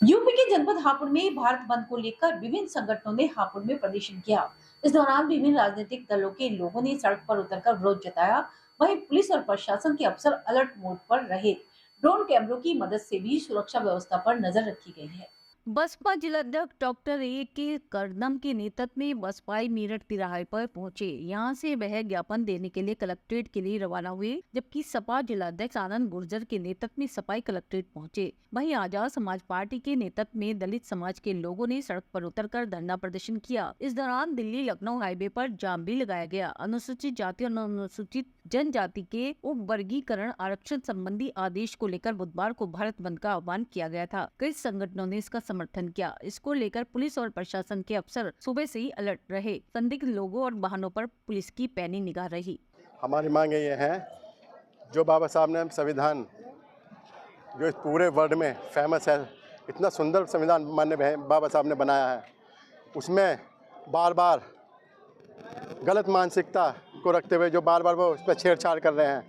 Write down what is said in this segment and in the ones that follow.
UP के जनपद हापुड़ में भारत बंद को लेकर विभिन्न संगठनों ने हापुड़ में प्रदर्शन किया। इस दौरान विभिन्न राजनीतिक दलों के लोगों ने सड़क पर उतरकर विरोध जताया। वहीं पुलिस और प्रशासन के अफसर अलर्ट मोड पर रहे। ड्रोन कैमरों की मदद से भी सुरक्षा व्यवस्था पर नजर रखी गई है। बसपा जिलाध्यक्ष डॉक्टर ए के करदम के नेतृत्व में बसपाई मेरठ तिराहे पर पहुंचे। यहां से वह ज्ञापन देने के लिए कलेक्ट्रेट के लिए रवाना हुए, जबकि सपा जिलाध्यक्ष आनंद गुर्जर के नेतृत्व में सपाई कलेक्ट्रेट पहुंचे। वहीं आजाद समाज पार्टी के नेतृत्व में दलित समाज के लोगों ने सड़क पर उतरकर धरना प्रदर्शन किया। इस दौरान दिल्ली लखनऊ हाईवे पर जाम भी लगाया गया। अनुसूचित जाति और अनुसूचित जनजाति के उप वर्गीकरण आरक्षण संबंधी आदेश को लेकर बुधवार को भारत बंद का आह्वान किया गया था। कई संगठनों ने इसका समर्थन किया। इसको लेकर पुलिस और प्रशासन के अफसर सुबह से ही अलर्ट रहे। संदिग्ध लोगों और वाहनों पर पुलिस की पैनी निगाह रही। हमारी मांग ये है, जो बाबा साहब ने संविधान, जो इस पूरे वर्ल्ड में फेमस है, इतना सुंदर संविधान माननीय बाबा साहब ने बनाया है, उसमें बार बार गलत मानसिकता को रखते हुए जो बार बार वो उस पर छेड़छाड़ कर रहे हैं,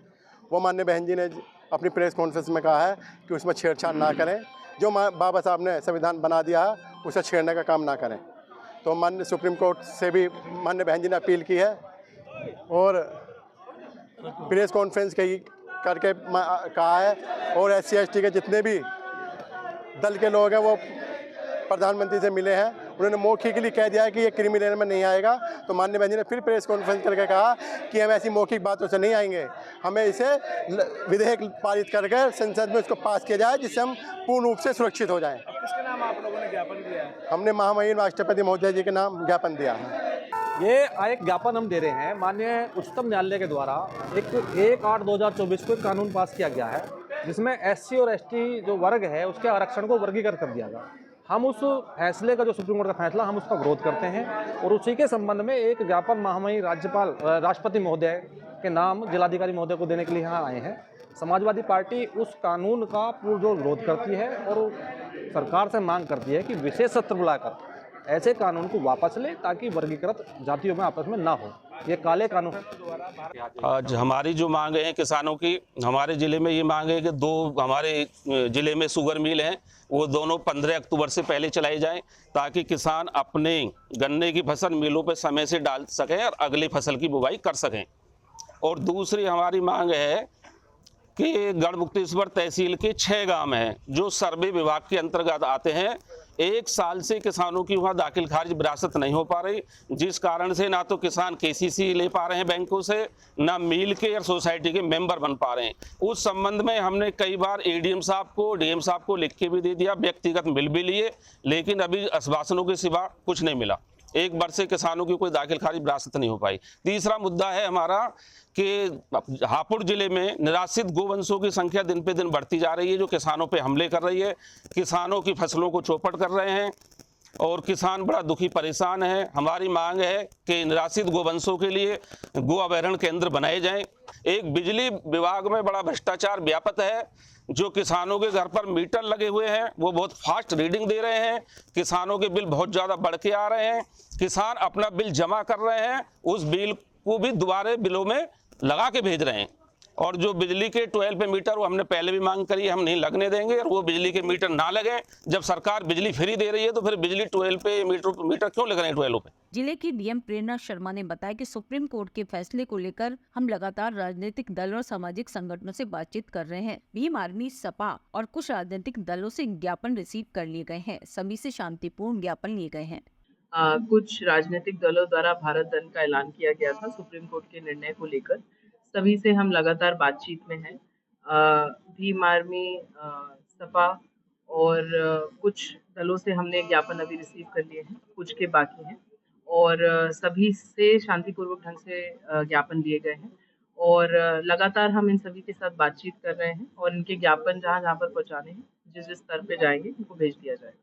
वो माननीय बहन जी ने अपनी प्रेस कॉन्फ्रेंस में कहा है कि उसमें छेड़छाड़ ना करें। जो बाबा साहब ने संविधान बना दिया है उसे छेड़ने का काम ना करें। तो माननीय सुप्रीम कोर्ट से भी माननीय बहन जी ने अपील की है और प्रेस कॉन्फ्रेंस करके कहा है। और SC ST के जितने भी दल के लोग हैं वो प्रधानमंत्री से मिले हैं, उन्होंने मौखिकली कह दिया है कि ये क्रिमिनल में नहीं आएगा। तो माननीय बहन जी ने फिर प्रेस कॉन्फ्रेंस करके कहा कि हम ऐसी मौखिक बातों से नहीं आएंगे, हमें इसे विधेयक पारित करके संसद में उसको पास किया जाए, जिससे हम पूर्ण रूप से सुरक्षित हो जाएं। अब किसके नाम आप लोगों ने ज्ञापन दिया है? हमने महामहिम राष्ट्रपति महोदय जी के नाम ज्ञापन दिया है। ये एक ज्ञापन हम दे रहे हैं माननीय उच्चतम न्यायालय के द्वारा। एक 1/8/2024 को एक कानून पास किया गया है, जिसमें SC और ST जो वर्ग है उसके आरक्षण को वर्गीकृत कर दिया गया। हम उस फैसले का, जो सुप्रीम कोर्ट का फैसला, हम उसका विरोध करते हैं और उसी के संबंध में एक ज्ञापन महामहिम राष्ट्रपति महोदय के नाम जिलाधिकारी महोदय को देने के लिए यहाँ आए हैं। समाजवादी पार्टी उस कानून का पुरजोर विरोध करती है और सरकार से मांग करती है कि विशेष सत्र बुलाकर ऐसे कानून को वापस ले, ताकि वर्गीकृत जातियों में आपस में ना हो। ये काले कानून। आज हमारी जो मांग है किसानों की, हमारे ज़िले में ये मांग है कि 2 हमारे ज़िले में शुगर मिल हैं, वो दोनों 15 अक्टूबर से पहले चलाई जाएं, ताकि किसान अपने गन्ने की फसल मिलों पर समय से डाल सकें और अगली फसल की बुवाई कर सकें। और दूसरी हमारी मांग है कि गढ़मुक्तेश्वर तहसील के 6 गांव हैं जो सर्वे विभाग के अंतर्गत आते हैं। 1 साल से किसानों की वहाँ दाखिल खारिज विरासत नहीं हो पा रही, जिस कारण से ना तो किसान KCC ले पा रहे हैं बैंकों से, ना मिल के और सोसाइटी के मेंबर बन पा रहे हैं। उस संबंध में हमने कई बार ADM साहब को, DM साहब को लिख के भी दे दिया, व्यक्तिगत मिल भी लिए, लेकिन अभी आश्वासनों के सिवा कुछ नहीं मिला। 1 वर्ष से किसानों की कोई दाखिल खारिज विरासत नहीं हो पाई। तीसरा मुद्दा है हमारा कि हापुड़ जिले में निराश्रित गोवंशों की संख्या दिन पे दिन बढ़ती जा रही है, जो किसानों पे हमले कर रही है, किसानों की फसलों को चौपट कर रहे हैं और किसान बड़ा दुखी परेशान है। हमारी मांग है कि निराश्रित गोवंशों के लिए गो अभ्यारण्य केंद्र बनाए जाएं। एक बिजली विभाग में बड़ा भ्रष्टाचार व्याप्त है, जो किसानों के घर पर मीटर लगे हुए हैं वो बहुत फास्ट रीडिंग दे रहे हैं, किसानों के बिल बहुत ज़्यादा बढ़ के आ रहे हैं, किसान अपना बिल जमा कर रहे हैं, उस बिल को भी दोबारा बिलों में लगा के भेज रहे हैं। और जो बिजली के 12 पे मीटर, वो हमने पहले भी मांग करी, हम नहीं लगने देंगे। और वो बिजली के मीटर ना लगे, जब सरकार बिजली फ्री दे रही है तो फिर बिजली 12 पे मीटर क्यों लग रहे हैं 12 पे। जिले की DM प्रेरणा शर्मा ने बताया कि सुप्रीम कोर्ट के फैसले को लेकर हम लगातार राजनीतिक दल और सामाजिक संगठनों से बातचीत कर रहे हैं। भीम आर्मी, सपा और कुछ राजनीतिक दलों से ज्ञापन रिसीव कर लिए गए हैं। सभी से शांतिपूर्ण ज्ञापन लिए गए हैं। कुछ राजनीतिक दलों द्वारा भारत बंद का ऐलान किया गया था सुप्रीम कोर्ट के निर्णय को लेकर। सभी से हम लगातार बातचीत में हैं। भीम आर्मी, सपा और कुछ दलों से हमने ज्ञापन अभी रिसीव कर लिए हैं, कुछ के बाकी हैं और सभी से शांतिपूर्वक ढंग से ज्ञापन दिए गए हैं और लगातार हम इन सभी के साथ बातचीत कर रहे हैं और इनके ज्ञापन जहाँ पर पहुँचाने हैं, जिस स्तर पे जाएंगे उनको भेज दिया जाएगा।